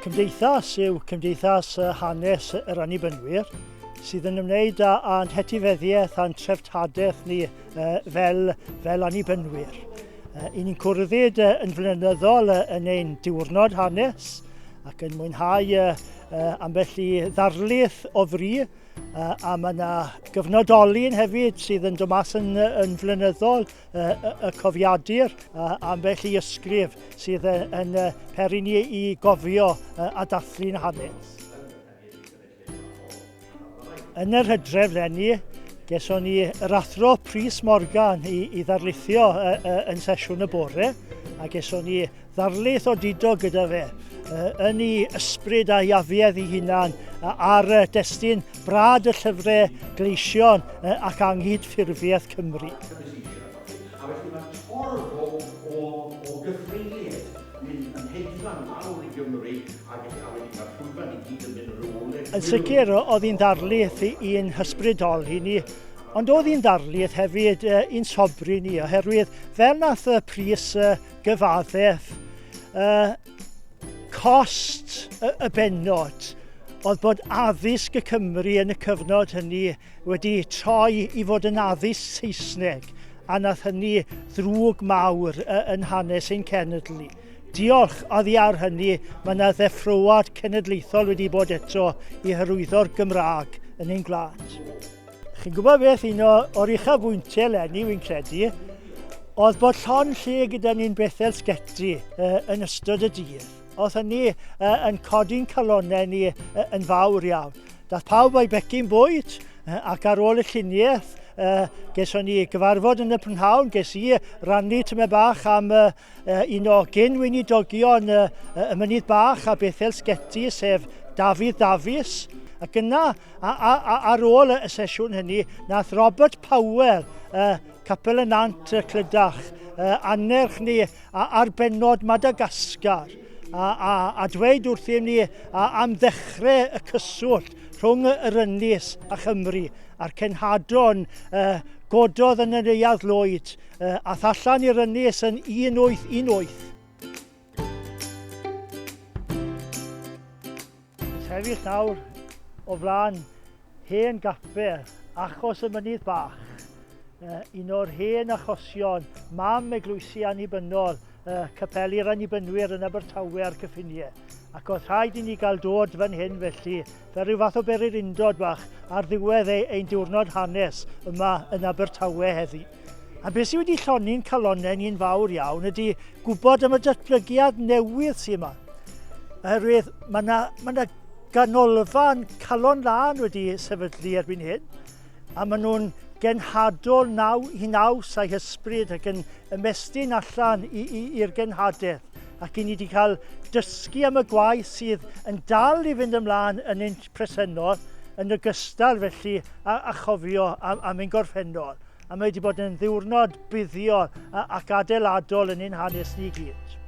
Cymdeithas yw Gymdeithas Hanes yr Annibynwyr, sydd yn ymwneud â'n hetifeddiaeth a'n treftadaeth ni fel Annibynwyr. I ni'n cwrddid yn flynyddol yn ein diwrnod hanes ac yn mwynhau ambell i ddarlith o fri, a mae yna gyfnodolyn hefyd sydd yn dod mas yn flynyddol y cofiadur, ambell i ysgrif sydd yn peri ni i gofio a dathlu'n hanes. Yn yr Hydref lenni, geson ni yr Athro Prys Morgan i ddarlithio yn sesiwn y bore, a geson ni ddarlith o dido gyda fe yn ei ysbryd a iafiedd ei hunan ar destun brad y llyfrau gleision ac anghydffurfiaeth Cymru. A felly mae torf o gyfreiliaid yn hedfan mawr i Gymru ac wedyn mae'r llwyfan i gyd yn mynd ar ôl. Yn sicr oedd hi'n ddarlith i'n hysbrydoli ni, ond oedd hi'n ddarlith hefyd i'n sobri ni, oherwydd fel nath y Prys gyfaddaeth, cost y bennod oedd bod addysg y Cymru yn y cyfnod hynny wedi troi i fod yn addysg Saesneg, a nath hynny ddrwg mawr yn hanes ein cenedlu. Diolch oddi ar hynny, mae yna ddeffrywad cenedlaethol wedi bod eto i hyrwyddo'r Gymraeg yn ein gwlad. Chi'n gwybod beth, un o'r uchafbwyntiau eleni, wy'n credu, oedd bod llon lle gyda ni'n Bethel Sgeti yn ystod y dydd. Oedd hynny yn codi'n calonnau ni yn fawr iawn. Daeth pawb o'i becyn bwyd ac ar ôl y lluniaeth, geson ni gyfarfod yn y prynhawn, ges i rannu tyme bach am un o gyn-weinidogion y mynydd bach a Bethel Sgeti, sef Dafydd Dafis. Ac yna, ar ôl y sesiwn hynny, nath Robert Powell, capel y Nant Clydach, annerch ni ar bennod Madagascar, a dweud wrthym ni am ddechrau y cyswllt rhwng yr Ynys a Chymru a'r cenhadon gododd yn yr Euad Lwyd a thallan i'r Ynys yn 1818. Sefyll nawr o flaen hen gapel achos y mynydd bach, un o'r hen achosion mam eglwysi annibynnol capeli'r Annibynwyr yn Abertawe a'r Cyffiniau. Ac oedd rhaid i ni gael dod fan hyn felly, fel rhyw fath o bererindod bach ar ddiwedd ein diwrnod hanes yma yn Abertawe heddi. A beth sydd wedi lloni'n calonnau ni'n fawr iawn ydy gwybod am y datblygiad newydd sy'n yma. Oherwydd mae yna ganolfan calon lan wedi sefydlu erbyn hyn, a maen nhw'n genhadol i naws a'i hysbryd ac yn ymestyn allan i'r genhadaeth. Ac i ni wedi cael dysgu am y gwaith sydd yn dal i fynd ymlaen yn ein presennol, yn ogystal felly a chofio am ein gorffennol. A mae wedi bod yn ddiwrnod buddiol ac adeiladol yn ein hanes ni gyd.